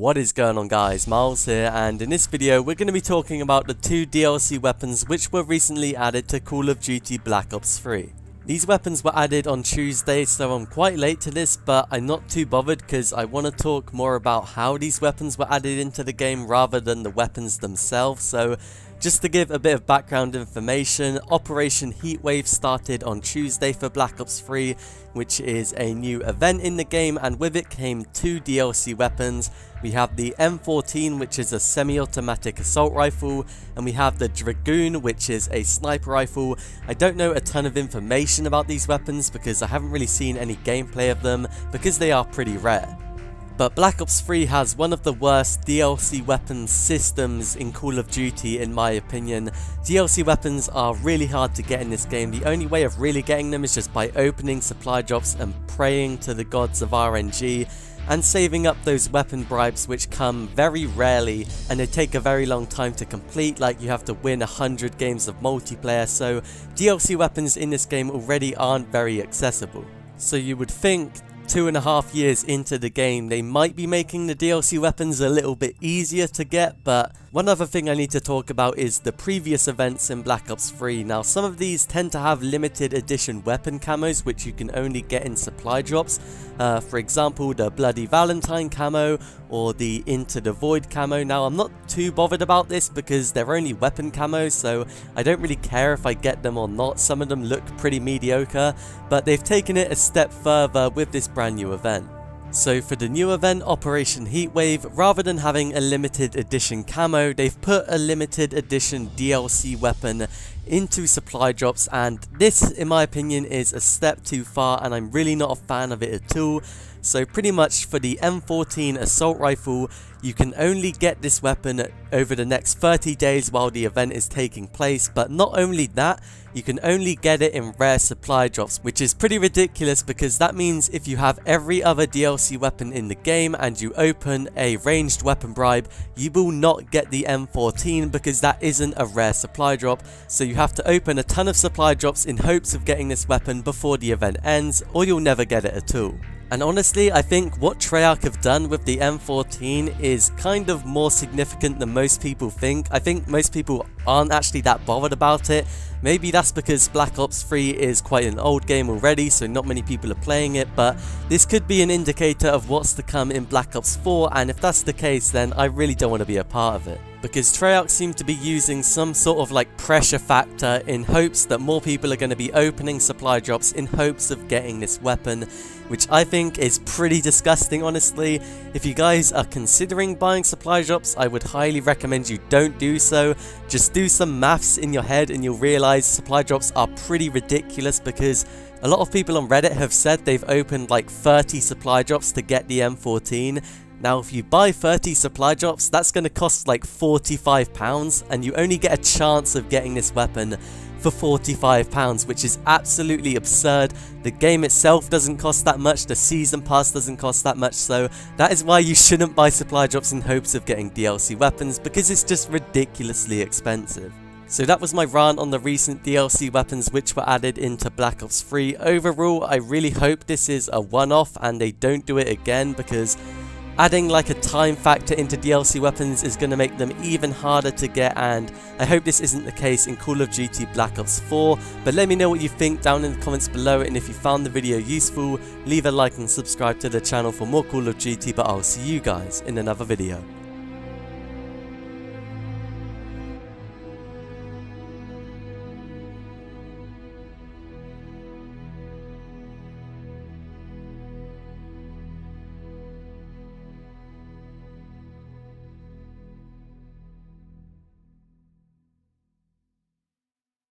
What is going on, guys? Miles here, and in this video we're going to be talking about the two DLC weapons which were recently added to Call of Duty Black Ops 3. These weapons were added on Tuesday, so I'm quite late to this, but I'm not too bothered because I want to talk more about how these weapons were added into the game rather than the weapons themselves. So just to give a bit of background information, Operation Heatwave started on Tuesday for Black Ops 3, which is a new event in the game, and with it came two DLC weapons. We have the M14, which is a semi-automatic assault rifle, and we have the Dragoon, which is a sniper rifle. I don't know a ton of information about these weapons because I haven't really seen any gameplay of them because they are pretty rare. But Black Ops 3 has one of the worst DLC weapons systems in Call of Duty in my opinion. DLC weapons are really hard to get in this game. The only way of really getting them is just by opening supply drops and praying to the gods of RNG and saving up those weapon bribes, which come very rarely and they take a very long time to complete. Like, you have to win 100 games of multiplayer, so DLC weapons in this game already aren't very accessible. So you would think 2.5 years into the game they might be making the DLC weapons a little bit easier to get. But one other thing I need to talk about is the previous events in Black Ops 3. Now, some of these tend to have limited edition weapon camos which you can only get in supply drops. For example, the Bloody Valentine camo or the Into the Void camo. Now, I'm not too bothered about this because they're only weapon camos, so I don't really care if I get them or not. Some of them look pretty mediocre, but they've taken it a step further with this brand new event. So for the new event, Operation Heatwave, rather than having a limited edition camo, they've put a limited edition DLC weapon into supply drops, and this, in my opinion, is a step too far and I'm really not a fan of it at all. So pretty much for the M14 assault rifle, you can only get this weapon over the next 30 days while the event is taking place, but not only that, you can only get it in rare supply drops, which is pretty ridiculous because that means if you have every other DLC weapon in the game and you open a ranged weapon bribe, you will not get the M14 because that isn't a rare supply drop. So you have to open a ton of supply drops in hopes of getting this weapon before the event ends, or you'll never get it at all. And honestly, I think what Treyarch have done with the M14 is kind of more significant than most people think. I think most people aren't actually that bothered about it. Maybe that's because Black Ops 3 is quite an old game already, so not many people are playing it, but this could be an indicator of what's to come in Black Ops 4, and if that's the case, then I really don't want to be a part of it. Because Treyarch seem to be using some sort of like pressure factor in hopes that more people are going to be opening supply drops in hopes of getting this weapon, which I think is pretty disgusting, honestly. If you guys are considering buying supply drops, I would highly recommend you don't do so. Just do some maths in your head and you'll realize supply drops are pretty ridiculous, because a lot of people on Reddit have said they've opened like 30 supply drops to get the M14. Now, if you buy 30 supply drops, that's going to cost like £45, and you only get a chance of getting this weapon for £45, which is absolutely absurd. The game itself doesn't cost that much, the season pass doesn't cost that much, so that is why you shouldn't buy supply drops in hopes of getting DLC weapons, because it's just ridiculously expensive. So that was my rant on the recent DLC weapons which were added into Black Ops 3. Overall, I really hope this is a one-off and they don't do it again, because adding like a time factor into DLC weapons is going to make them even harder to get, and I hope this isn't the case in Call of Duty Black Ops 4. But let me know what you think down in the comments below, and if you found the video useful, leave a like and subscribe to the channel for more Call of Duty, but I'll see you guys in another video.